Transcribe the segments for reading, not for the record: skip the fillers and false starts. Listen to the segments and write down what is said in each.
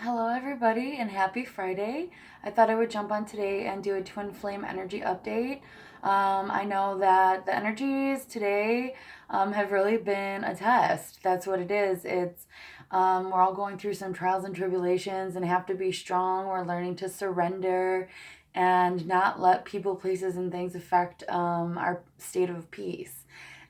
Hello, everybody, and happy Friday. I thought I would jump on today and do a twin flame energy update. I know that the energies today have really been a test. That's what it is. We're all going through some trials and tribulations and have to be strong. We're learning to surrender and not let people, places, and things affect our state of peace.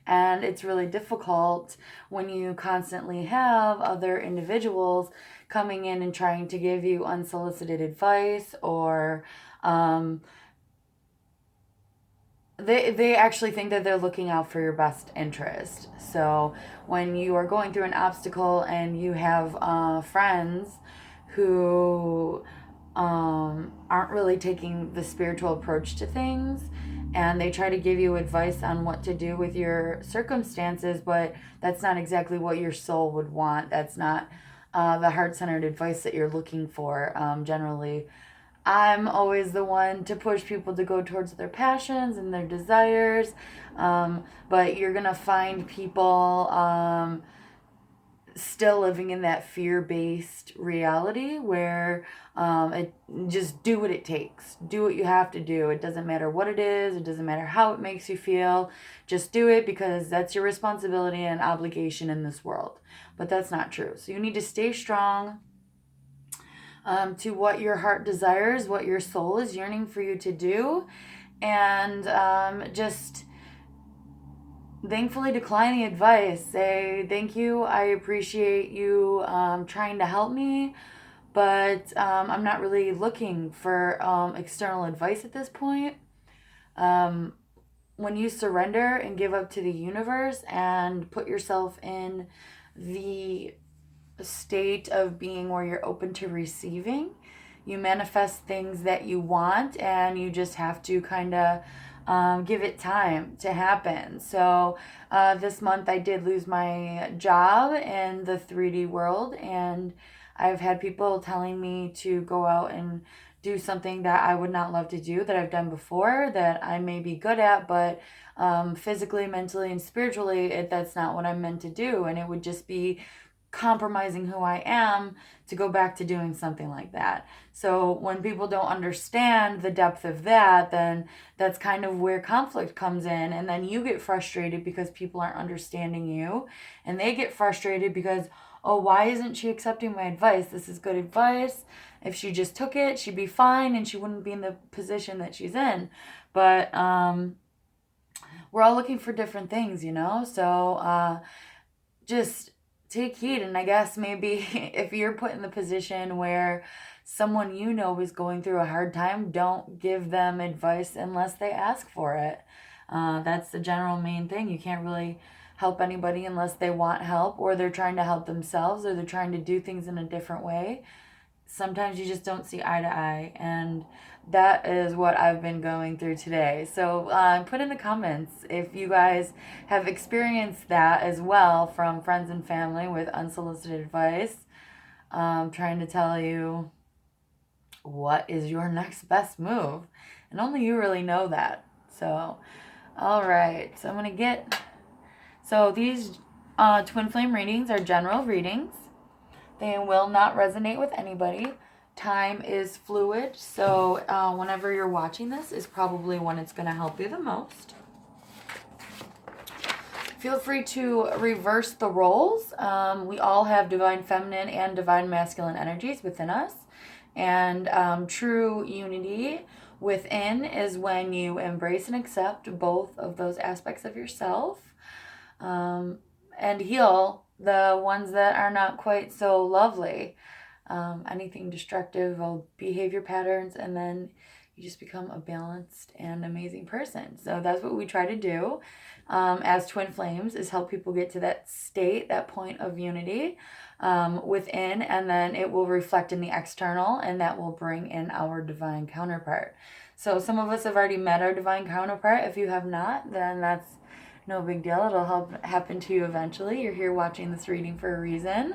And it's really difficult when you constantly have other individuals coming in and trying to give you unsolicited advice or they actually think that they're looking out for your best interest. So when you are going through an obstacle and you have friends who aren't really taking the spiritual approach to things, and they try to give you advice on what to do with your circumstances, but that's not exactly what your soul would want. That's not the heart centered advice that you're looking for. Generally, I'm always the one to push people to go towards their passions and their desires. But you're going to find people still living in that fear-based reality where it just do what it takes, do what you have to do. It doesn't matter what it is, it doesn't matter how it makes you feel, just do it because that's your responsibility and obligation in this world. But that's not true. So you need to stay strong to what your heart desires, what your soul is yearning for you to do, and just thankfully decline the advice. Say, thank you, I appreciate you trying to help me, but I'm not really looking for external advice at this point. Um, when you surrender and give up to the universe and put yourself in the state of being where you're open to receiving, you manifest things that you want, and you just have to kind of give it time to happen. So this month I did lose my job in the 3D world, and I've had people telling me to go out and do something that I would not love to do, that I've done before, that I may be good at, but physically, mentally, and spiritually, that's not what I'm meant to do. And it would just be compromising who I am to go back to doing something like that. So when people don't understand the depth of that, then that's kind of where conflict comes in. And then you get frustrated because people aren't understanding you. And they get frustrated because, oh, why isn't she accepting my advice? This is good advice. If she just took it, she'd be fine and she wouldn't be in the position that she's in. But we're all looking for different things, you know? So just take heed. And I guess maybe if you're put in the position where someone you know is going through a hard time, don't give them advice unless they ask for it. That's the general main thing. You can't really help anybody unless they want help, or they're trying to help themselves, or they're trying to do things in a different way. Sometimes you just don't see eye to eye, and that is what I've been going through today. So put in the comments if you guys have experienced that as well from friends and family with unsolicited advice, trying to tell you what is your next best move, and only you really know that. So all right, so I'm gonna get, so these twin flame readings are general readings. They will not resonate with anybody. Time is fluid, so whenever you're watching this is probably when it's going to help you the most. Feel free to reverse the roles. We all have divine feminine and divine masculine energies within us. And true unity within is when you embrace and accept both of those aspects of yourself, and heal the ones that are not quite so lovely. Anything destructive, behavior patterns, and then you just become a balanced and amazing person. So that's what we try to do as twin flames, is help people get to that state, that point of unity within, and then it will reflect in the external, and that will bring in our divine counterpart. So some of us have already met our divine counterpart. If you have not, then that's no big deal. It'll help happen to you eventually. You're here watching this reading for a reason.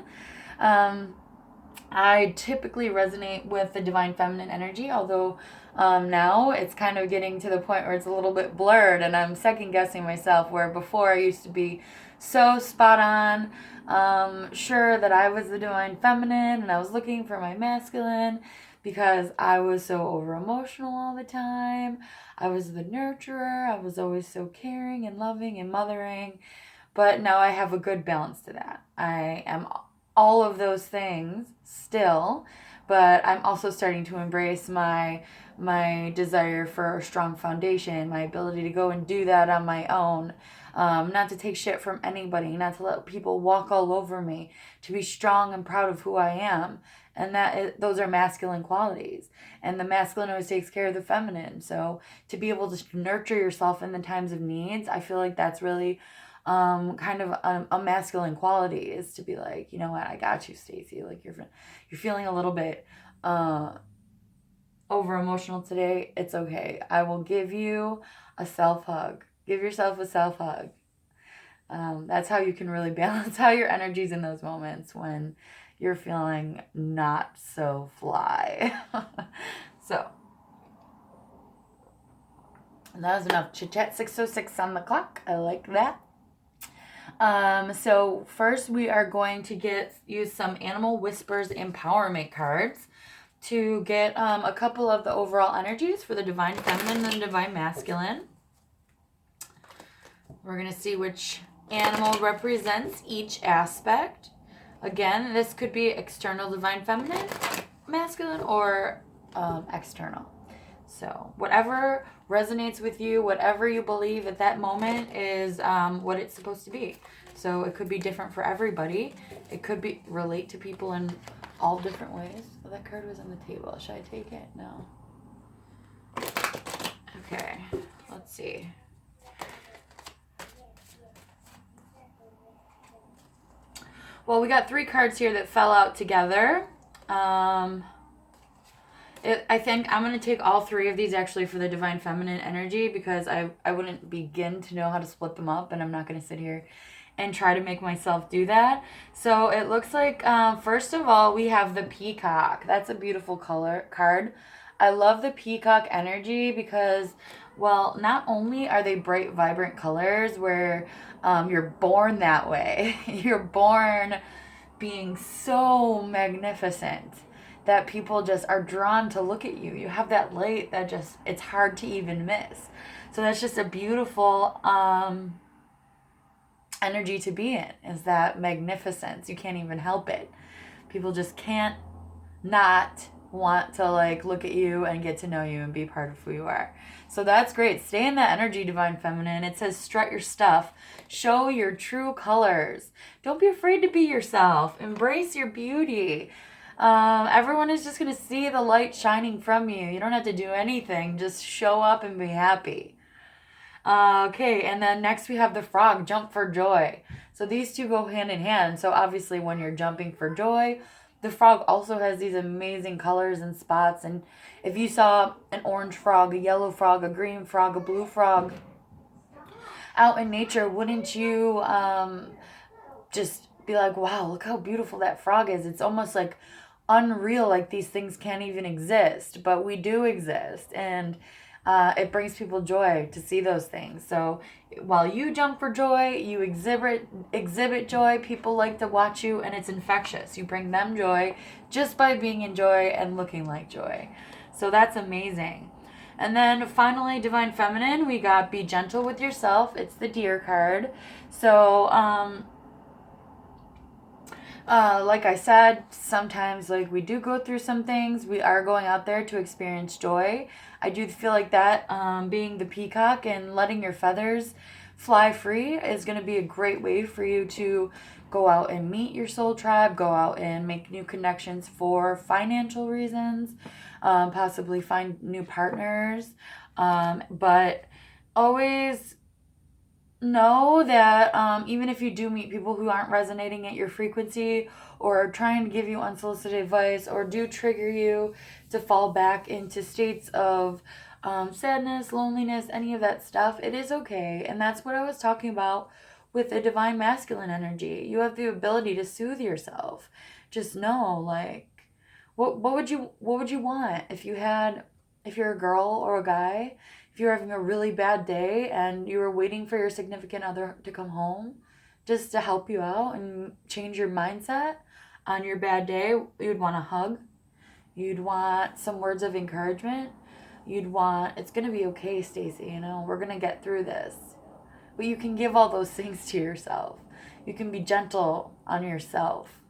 I typically resonate with the divine feminine energy, although now it's kind of getting to the point where it's a little bit blurred, and I'm second guessing myself, where before I used to be so spot on. Sure that I was the divine feminine and I was looking for my masculine because I was so over emotional all the time. I was the nurturer. I was always so caring and loving and mothering. But now I have a good balance to that. I am all of those things still, but I'm also starting to embrace my desire for a strong foundation, my ability to go and do that on my own, not to take shit from anybody, not to let people walk all over me, to be strong and proud of who I am. And those are masculine qualities. And the masculine always takes care of the feminine. So to be able to nurture yourself in the times of needs, I feel like that's really kind of a masculine quality, is to be like, you know what, I got you, Stacy. Like you're feeling a little bit over emotional today. It's okay. I will give you a self hug. Give yourself a self hug. That's how you can really balance out your energies in those moments when you're feeling not so fly. So that was enough chit chat. 6:06 on the clock. I like that. So first we are going to use some Animal Whispers Empowerment cards to get a couple of the overall energies for the Divine Feminine and Divine Masculine. We're going to see which animal represents each aspect. Again, this could be external Divine Feminine, Masculine, or external. So whatever resonates with you, whatever you believe at that moment is what it's supposed to be. So it could be different for everybody. It could relate to people in all different ways. Oh, that card was on the table. Should I take it? No. Okay, let's see. Well, we got 3 cards here that fell out together. I think I'm going to take all 3 of these actually for the Divine Feminine energy, because I wouldn't begin to know how to split them up, and I'm not going to sit here and try to make myself do that. So it looks like, first of all, we have the Peacock. That's a beautiful card. I love the Peacock energy because, well, not only are they bright, vibrant colors where you're born that way, you're born being so magnificent that people just are drawn to look at you. You have that light that just, it's hard to even miss. So that's just a beautiful energy to be in, is that magnificence. You can't even help it. People just can't not want to like look at you and get to know you and be part of who you are. So that's great. Stay in that energy, Divine Feminine. It says strut your stuff. Show your true colors. Don't be afraid to be yourself. Embrace your beauty. Everyone is just going to see the light shining from you. You don't have to do anything. Just show up and be happy. Okay, and then next we have the frog, jump for joy. So these two go hand in hand. So obviously when you're jumping for joy, the frog also has these amazing colors and spots. And if you saw an orange frog, a yellow frog, a green frog, a blue frog out in nature, wouldn't you just be like, wow, look how beautiful that frog is. It's almost like unreal, like these things can't even exist, but we do exist. And it brings people joy to see those things. So while you jump for joy, you exhibit joy. People like to watch you, and it's infectious. You bring them joy just by being in joy and looking like joy. So that's amazing. And then finally, Divine Feminine, we got Be Gentle with Yourself. It's the Deer card. So like I said, sometimes like we do go through some things. We are going out there to experience joy. I do feel like that being the peacock and letting your feathers fly free is going to be a great way for you to go out and meet your soul tribe, go out and make new connections for financial reasons, possibly find new partners. But always know that even if you do meet people who aren't resonating at your frequency or are trying to give you unsolicited advice or do trigger you to fall back into states of sadness, loneliness, any of that stuff, it is okay. And that's what I was talking about with the Divine Masculine energy. You have the ability to soothe yourself. Just know, like, what would you want if you're a girl or a guy? If you're having a really bad day and you were waiting for your significant other to come home, just to help you out and change your mindset. On your bad day, you'd want a hug. You'd want some words of encouragement. You'd want, it's going to be okay, Stacy, you know, we're going to get through this. But you can give all those things to yourself. You can be gentle on yourself.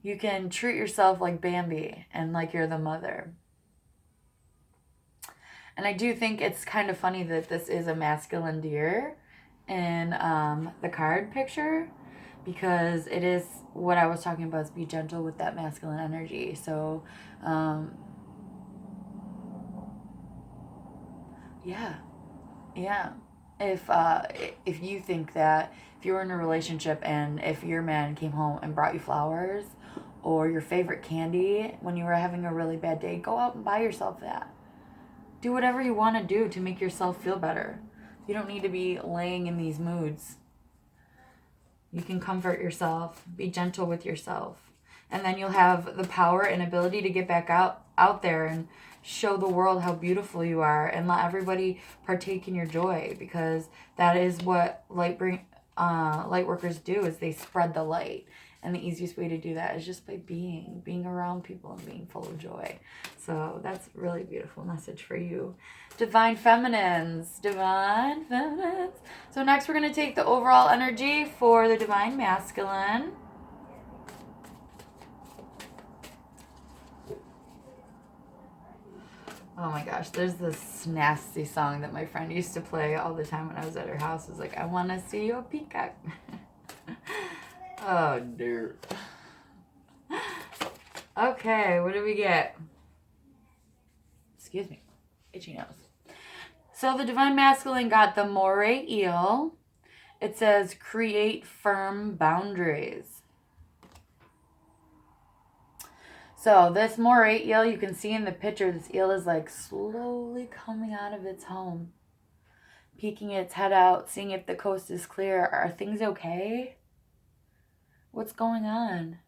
You can treat yourself like Bambi and like you're the mother. And I do think it's kind of funny that this is a masculine deer in the card picture, because it is what I was talking about, is be gentle with that masculine energy. So, yeah, yeah. If you think that if you were in a relationship and if your man came home and brought you flowers or your favorite candy when you were having a really bad day, go out and buy yourself that. Do whatever you want to do to make yourself feel better. You don't need to be laying in these moods. You can comfort yourself, be gentle with yourself, and then you'll have the power and ability to get back out there and show the world how beautiful you are and let everybody partake in your joy, because that is what light workers do, is they spread the light. And the easiest way to do that is just by being around people and being full of joy. So that's a really beautiful message for you. Divine Feminines. Divine Feminines. So next we're going to take the overall energy for the Divine Masculine. Oh my gosh, there's this nasty song that my friend used to play all the time when I was at her house. It was like, I want to see your peacock. Oh, dear. Okay, what do we get? Excuse me. Itchy nose. So the Divine Masculine got the moray eel. It says, create firm boundaries. So this moray eel, you can see in the picture, this eel is like slowly coming out of its home. Peeking its head out, seeing if the coast is clear. Are things okay? What's going on?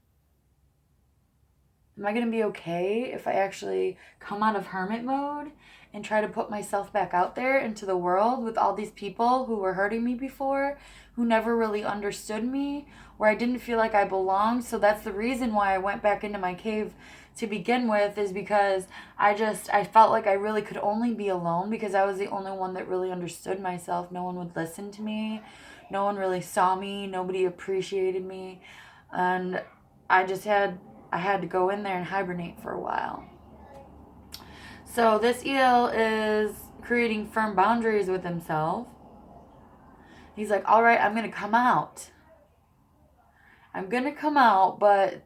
Am I going to be okay if I actually come out of hermit mode and try to put myself back out there into the world with all these people who were hurting me before, who never really understood me, where I didn't feel like I belonged? So that's the reason why I went back into my cave to begin with, is because I felt like I really could only be alone, because I was the only one that really understood myself. No one would listen to me. No one really saw me. Nobody appreciated me. And I had to go in there and hibernate for a while. So this eel is creating firm boundaries with himself. He's like, all right, I'm going to come out. I'm going to come out, but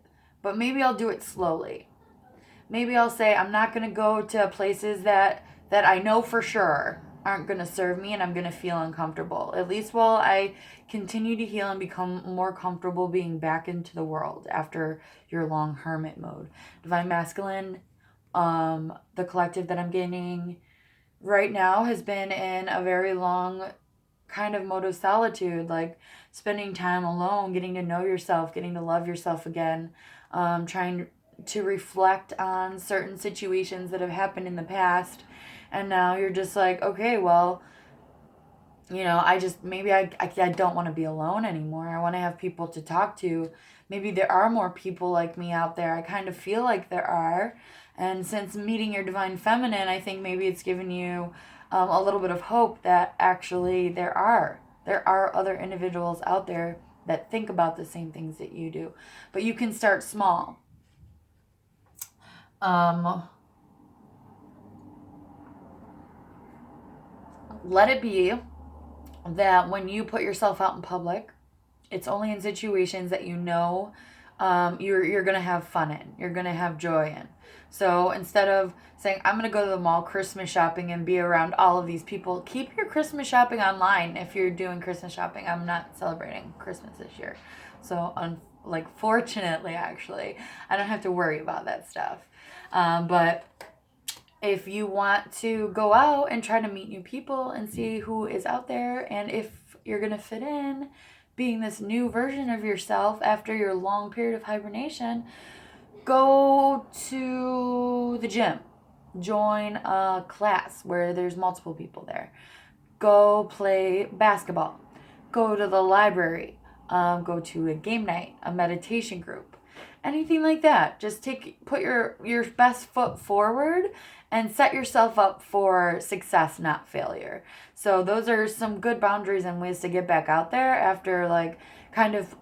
maybe I'll do it slowly. Maybe I'll say I'm not going to go to places that I know for sure aren't going to serve me, and I'm going to feel uncomfortable. At least while I continue to heal and become more comfortable being back into the world after your long hermit mode. Divine Masculine, the collective that I'm getting right now has been in a very long kind of mode of solitude, like spending time alone, getting to know yourself, getting to love yourself again, trying to reflect on certain situations that have happened in the past. And now you're just like, okay, well, you know, I don't want to be alone anymore. I want to have people to talk to. Maybe there are more people like me out there. I kind of feel like there are. And since meeting your Divine Feminine, I think maybe it's given you a little bit of hope that actually there are other individuals out there that think about the same things that you do. But you can start small. Let it be that when you put yourself out in public, it's only in situations that you know you're going to have fun in, you're going to have joy in. So instead of saying, I'm going to go to the mall Christmas shopping and be around all of these people, keep your Christmas shopping online if you're doing Christmas shopping. I'm not celebrating Christmas this year. So, fortunately, actually, I don't have to worry about that stuff. But if you want to go out and try to meet new people and see who is out there, and if you're going to fit in being this new version of yourself after your long period of hibernation, go to the gym. Join a class where there's multiple people there. Go play basketball. Go to the library. go to a game night, a meditation group, anything like that. Just put your best foot forward and set yourself up for success, not failure. So those are some good boundaries and ways to get back out there after like kind of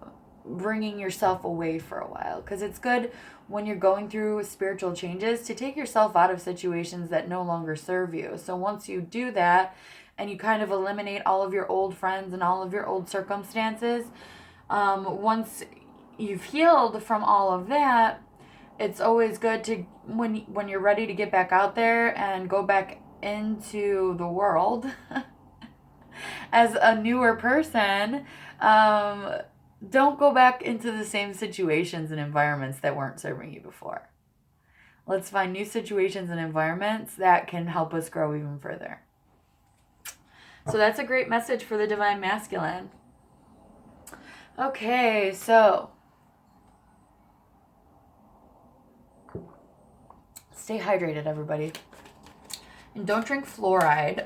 bringing yourself away for a while, because it's good when you're going through spiritual changes to take yourself out of situations that no longer serve you. So once you do that and you kind of eliminate all of your old friends and all of your old circumstances, once you've healed from all of that, it's always good to, when you're ready to get back out there and go back into the world as a newer person, don't go back into the same situations and environments that weren't serving you before. Let's find new situations and environments that can help us grow even further. So that's a great message for the Divine Masculine. Okay, so stay hydrated, everybody. And don't drink fluoride.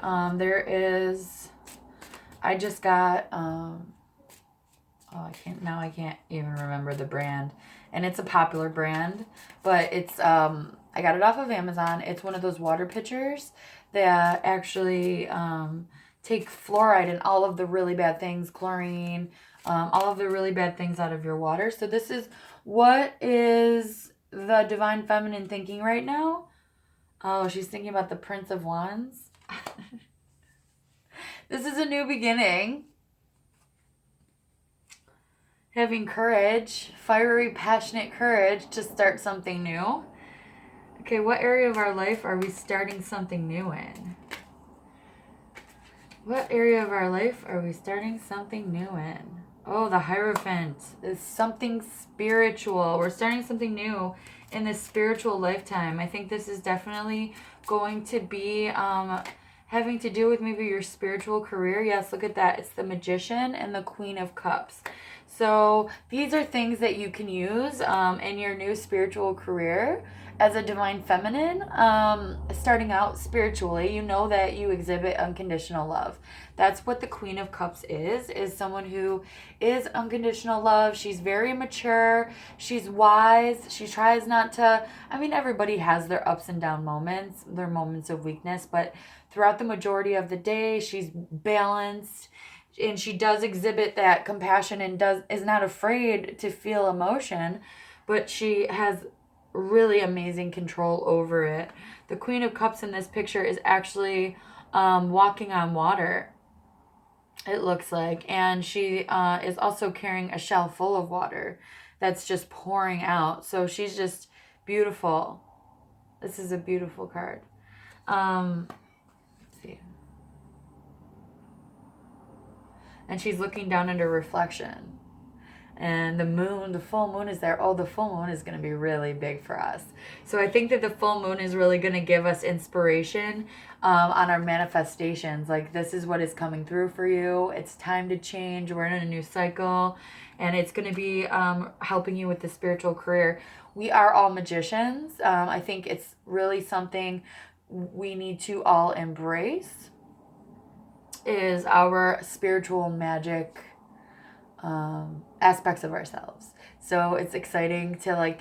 I just got, I can't even remember the brand. And it's a popular brand, but it's, I got it off of Amazon. It's one of those water pitchers that actually take fluoride and all of the really bad things, chlorine, all of the really bad things out of your water. So this is what is the Divine Feminine thinking right now. Oh, she's thinking about the Prince of Wands. This is a new beginning. Having courage, fiery, passionate courage to start something new. Okay, what area of our life are we starting something new in? What area of our life are we starting something new in? Oh, the Hierophant is something spiritual. We're starting something new in this spiritual lifetime. I think this is definitely going to be having to do with maybe your spiritual career. Yes, look at that. It's the Magician and the Queen of Cups. So these are things that you can use in your new spiritual career as a Divine Feminine. Starting out spiritually, you know that you exhibit unconditional love. That's what the Queen of Cups is someone who is unconditional love. She's very mature. She's wise. She tries not to, everybody has their ups and down moments, their moments of weakness, but throughout the majority of the day, she's balanced. And she does exhibit that compassion and is not afraid to feel emotion, but she has really amazing control over it. The Queen of Cups in this picture is actually walking on water, it looks like, and she is also carrying a shell full of water that's just pouring out. So she's just beautiful. This is a beautiful card. Let's see. And she's looking down into reflection. And the full moon is there. Oh, the full moon is going to be really big for us. So I think that the full moon is really going to give us inspiration on our manifestations. Like, this is what is coming through for you. It's time to change. We're in a new cycle. And it's going to be helping you with the spiritual career. We are all magicians. I think it's really something we need to all embrace, is our spiritual magic aspects of ourselves. So it's exciting to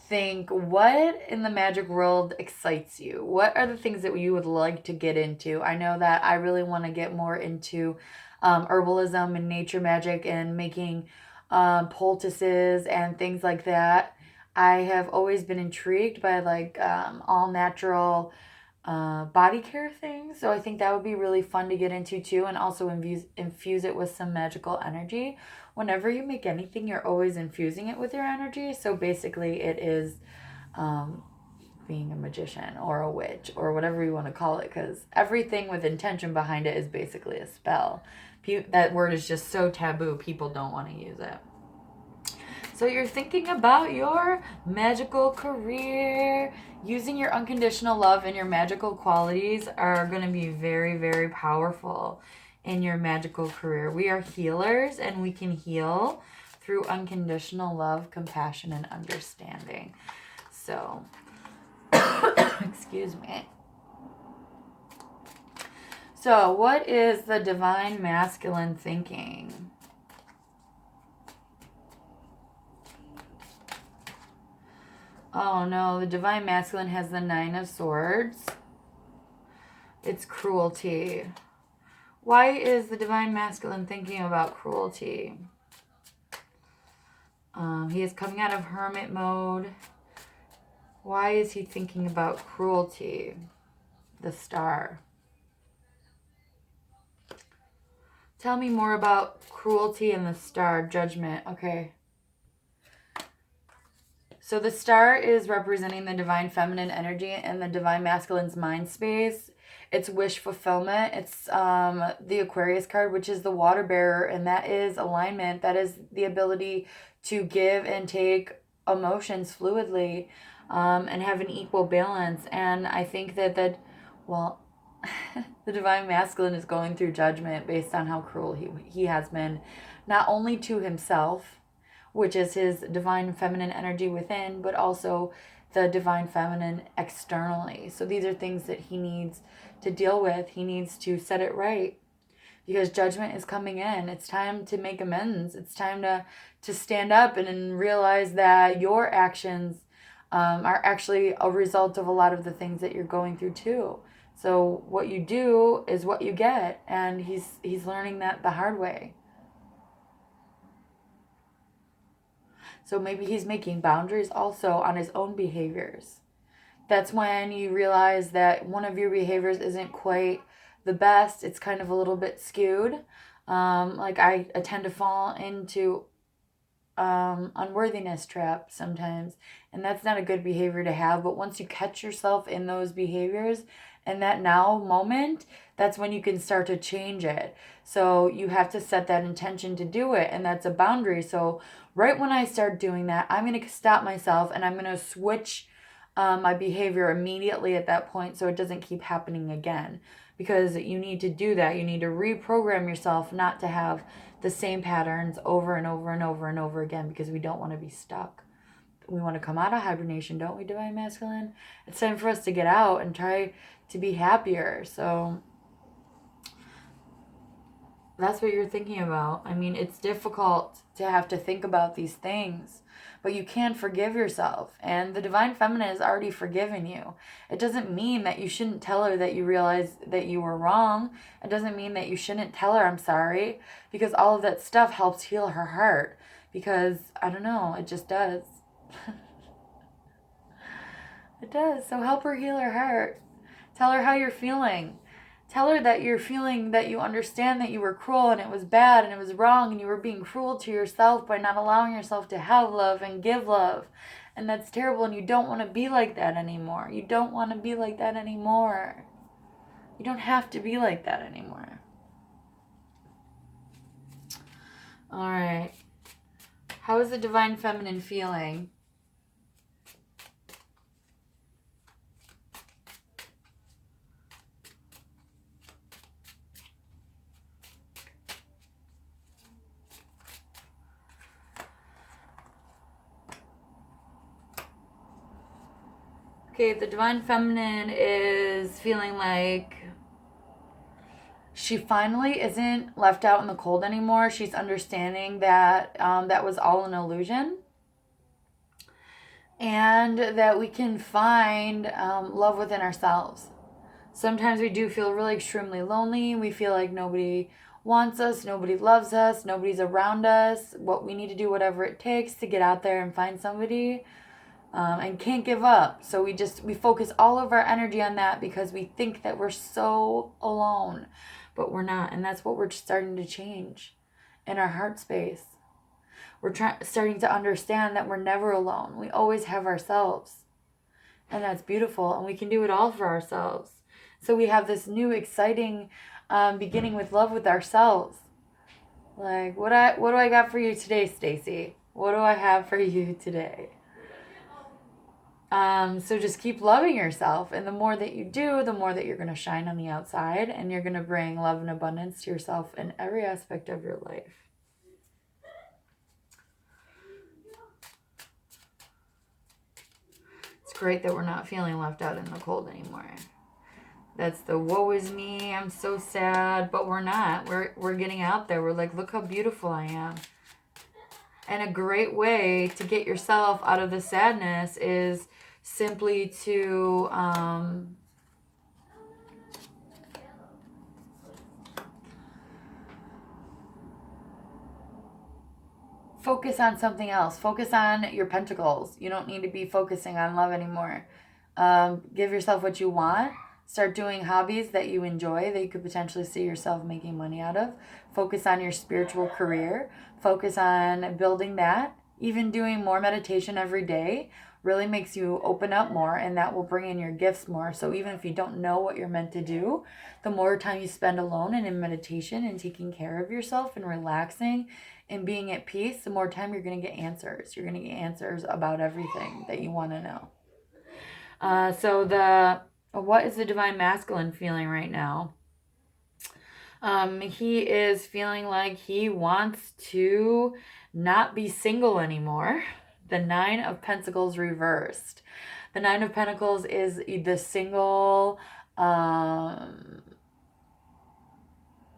think, what in the magic world excites you? What are the things that you would like to get into? I know that I really want to get more into herbalism and nature magic and making poultices and things like that. I have always been intrigued by all natural body care things. So I think that would be really fun to get into too, and also infuse it with some magical energy. Whenever you make anything, you're always infusing it with your energy. So basically it is being a magician or a witch or whatever you want to call it, because everything with intention behind it is basically a spell. That word is just so taboo, people don't want to use it. So you're thinking about your magical career. Using your unconditional love and your magical qualities are going to be very, very powerful in your magical career. We are healers, and we can heal through unconditional love, compassion, and understanding. So, excuse me. So what is the Divine Masculine thinking? Oh no, the Divine Masculine has the Nine of Swords. It's cruelty. Why is the Divine Masculine thinking about cruelty? He is coming out of hermit mode. Why is he thinking about cruelty? The Star. Tell me more about cruelty and the Star. Judgment. Okay. So the Star is representing the Divine Feminine energy and the Divine Masculine's mind space. It's wish fulfillment. It's the Aquarius card, which is the water bearer, and that is alignment. That is the ability to give and take emotions fluidly, and have an equal balance. And I think that well, the Divine Masculine is going through judgment based on how cruel he has been, not only to himself, which is his Divine Feminine energy within, but also the Divine Feminine externally. So these are things that he needs to deal with. He needs to set it right because judgment is coming in. It's time to make amends. It's time to stand up and realize that your actions are actually a result of a lot of the things that you're going through too. So what you do is what you get, and he's learning that the hard way. So maybe he's making boundaries also on his own behaviors. That's when you realize that one of your behaviors isn't quite the best. It's kind of a little bit skewed. Like I tend to fall into unworthiness trap sometimes, and that's not a good behavior to have. But once you catch yourself in those behaviors in that now moment, that's when you can start to change it. So you have to set that intention to do it, and that's a boundary. So right when I start doing that, I'm going to stop myself and I'm going to switch my behavior immediately at that point so it doesn't keep happening again. Because you need to do that. You need to reprogram yourself not to have the same patterns over and over and over and over again, because we don't want to be stuck. We want to come out of hibernation, don't we, Divine Masculine? It's time for us to get out and try to be happier. So that's what you're thinking about. I mean, it's difficult to have to think about these things, but you can forgive yourself, and the Divine Feminine has already forgiven you. It doesn't mean that you shouldn't tell her that you realize that you were wrong. It doesn't mean that you shouldn't tell her I'm sorry, because all of that stuff helps heal her heart, because I don't know, it just does. It does. So help her heal her heart. Tell her how you're feeling. Tell her that you're feeling that you understand that you were cruel and it was bad and it was wrong and you were being cruel to yourself by not allowing yourself to have love and give love. And that's terrible, and you don't want to be like that anymore. You don't want to be like that anymore. You don't have to be like that anymore. All right. How is the Divine Feminine feeling? Okay, the Divine Feminine is feeling like she finally isn't left out in the cold anymore. She's understanding that that was all an illusion. And that we can find love within ourselves. Sometimes we do feel really extremely lonely. We feel like nobody wants us, nobody loves us, nobody's around us. What we need to do whatever it takes to get out there and find somebody. And can't give up. So we focus all of our energy on that because we think that we're so alone, but we're not. And that's what we're starting to change in our heart space. We're starting to understand that we're never alone. We always have ourselves, and that's beautiful. And we can do it all for ourselves. So we have this new exciting beginning with love with ourselves. Like what do I got for you today, Stacy? What do I have for you today? So just keep loving yourself. And the more that you do, the more that you're going to shine on the outside, and you're going to bring love and abundance to yourself in every aspect of your life. It's great that we're not feeling left out in the cold anymore. That's the woe is me, I'm so sad, but we're not. We're getting out there. We're like, look how beautiful I am. And a great way to get yourself out of the sadness is simply to focus on something else. Focus on your pentacles. You don't need to be focusing on love anymore. Give yourself what you want. Start doing hobbies that you enjoy, that you could potentially see yourself making money out of. Focus on your spiritual career. Focus on building that. Even doing more meditation every day really makes you open up more, and that will bring in your gifts more. So even if you don't know what you're meant to do, the more time you spend alone and in meditation and taking care of yourself and relaxing and being at peace, the more time you're going to get answers. You're going to get answers about everything that you want to know. What is the divine masculine feeling right now? He is feeling like he wants to not be single anymore. The 9 of Pentacles reversed. The 9 of Pentacles is the single, go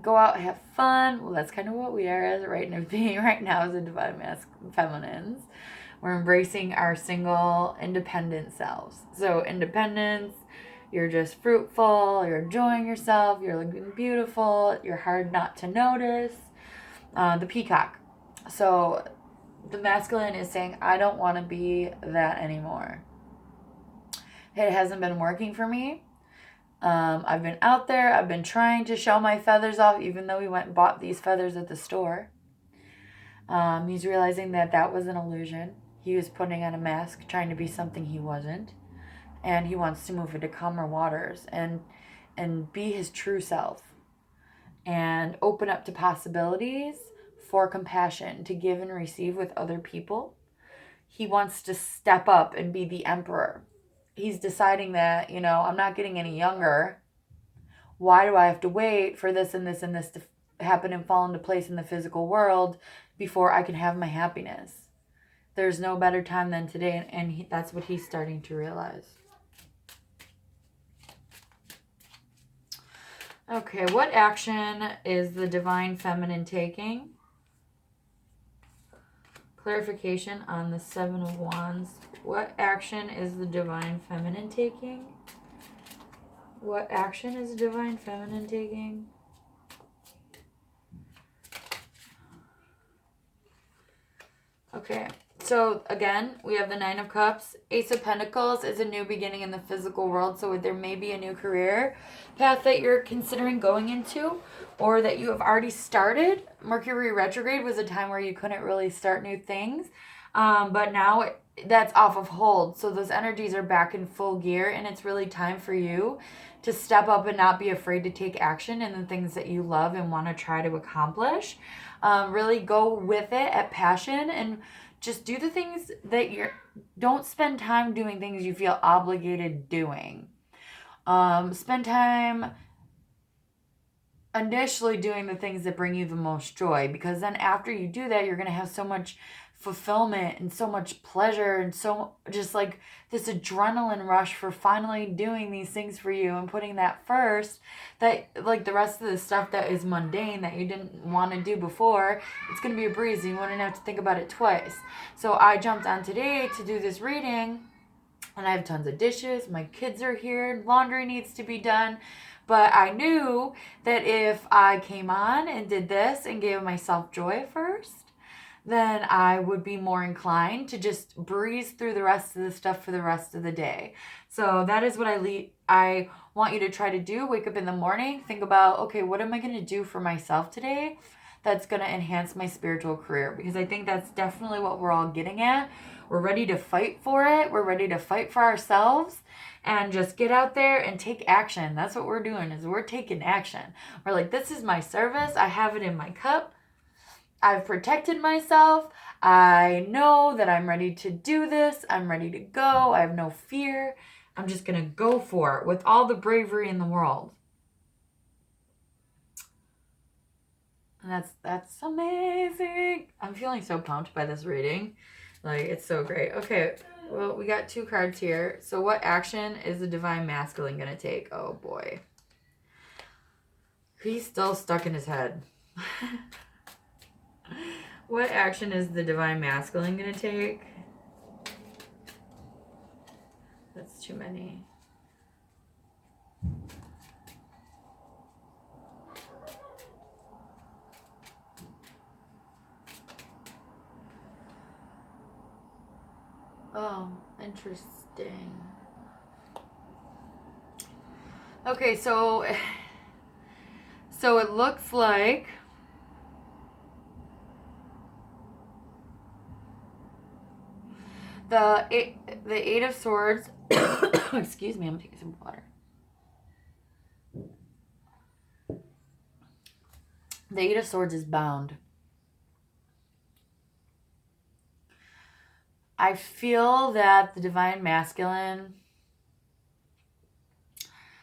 out, have fun. Well, that's kind of what we are as being right now as a divine feminines. We're embracing our single, independent selves. So independence, you're just fruitful, you're enjoying yourself, you're looking beautiful, you're hard not to notice. The Peacock. So the masculine is saying, I don't want to be that anymore. It hasn't been working for me. I've been out there. I've been trying to show my feathers off, even though we went and bought these feathers at the store. He's realizing that that was an illusion. He was putting on a mask, trying to be something he wasn't. And he wants to move into calmer waters and be his true self. And open up to possibilities for compassion, to give and receive with other people. He wants to step up and be the emperor. He's deciding that, I'm not getting any younger. Why do I have to wait for this and this and this to happen and fall into place in the physical world before I can have my happiness? There's no better time than today, and that's what he's starting to realize. Okay, what action is the divine feminine taking? Clarification on the 7 of Wands. What action is the divine feminine taking? What action is the divine feminine taking? Okay, so again, we have the 9 of Cups. Ace of Pentacles is a new beginning in the physical world, so there may be a new career path that you're considering going into, or that you have already started. Mercury retrograde was a time where you couldn't really start new things, but now that's off of hold. So those energies are back in full gear, and it's really time for you to step up and not be afraid to take action in the things that you love and want to try to accomplish. Really go with it at passion and just do the things that don't spend time doing things you feel obligated doing. Spend time initially doing the things that bring you the most joy, because then after you do that, you're going to have so much fulfillment and so much pleasure and so just like this adrenaline rush for finally doing these things for you and putting that first, that like the rest of the stuff that is mundane that you didn't want to do before, it's going to be a breeze. You wouldn't have to think about it twice. So I jumped on today to do this reading, and I have tons of dishes. My kids are here. Laundry needs to be done. But I knew that if I came on and did this and gave myself joy first, then I would be more inclined to just breeze through the rest of the stuff for the rest of the day. So that is what I want you to try to do. Wake up in the morning, think about, okay, what am I going to do for myself today that's going to enhance my spiritual career? Because I think that's definitely what we're all getting at. We're ready to fight for it. We're ready to fight for ourselves and just get out there and take action. That's what we're doing, is we're taking action. We're like, this is my service. I have it in my cup. I've protected myself. I know that I'm ready to do this. I'm ready to go. I have no fear. I'm just going to go for it with all the bravery in the world. And that's amazing. I'm feeling so pumped by this reading. Like, it's so great. Okay, well, we got 2 cards here. So what action is the divine masculine going to take? Oh, boy. He's still stuck in his head. What action is the divine masculine going to take? That's too many. Oh, interesting. Okay, so it looks like the Eight of Swords. Excuse me, I'm taking some water. The Eight of Swords is bound. I feel that the divine masculine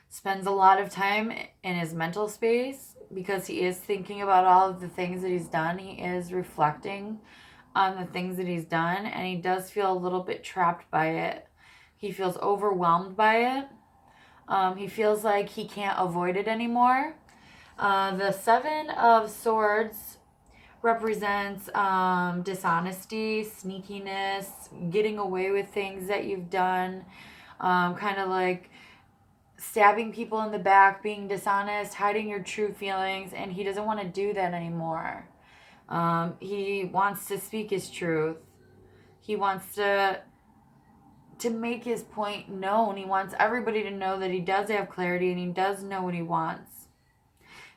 spends a lot of time in his mental space because he is thinking about all of the things that he's done. He is reflecting on the things that he's done, and he does feel a little bit trapped by it. He feels overwhelmed by it. He feels like he can't avoid it anymore. The Seven of Swords represents dishonesty, sneakiness, getting away with things that you've done, kind of like stabbing people in the back, being dishonest, hiding your true feelings, and he doesn't want to do that anymore. He wants to speak his truth. He wants to make his point known. He wants everybody to know that he does have clarity and he does know what he wants.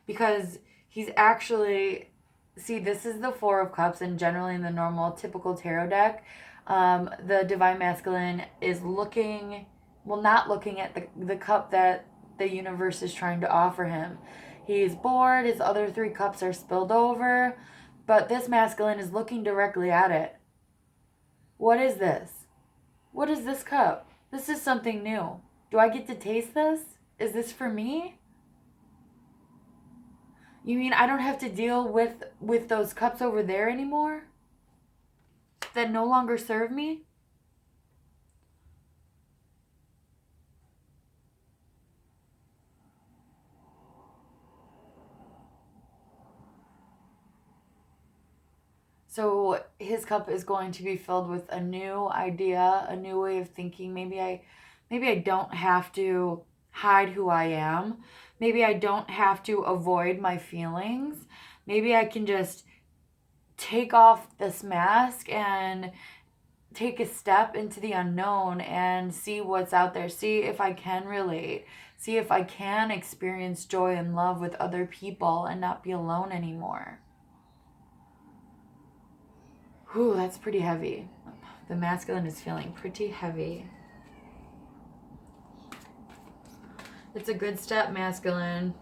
Because he's actually, see, this is the Four of Cups, and generally in the normal, typical tarot deck, the Divine Masculine is looking, well, not looking at the cup that the universe is trying to offer him. He's bored, his other three cups are spilled over, but this masculine is looking directly at it. What is this? What is this cup? This is something new. Do I get to taste this? Is this for me? You mean I don't have to deal with those cups over there anymore? That no longer serve me? So his cup is going to be filled with a new idea, a new way of thinking. Maybe I don't have to hide who I am. Maybe I don't have to avoid my feelings. Maybe I can just take off this mask and take a step into the unknown and see what's out there. See if I can relate. See if I can experience joy and love with other people and not be alone anymore. Whew, that's pretty heavy. The masculine is feeling pretty heavy. It's a good step, masculine.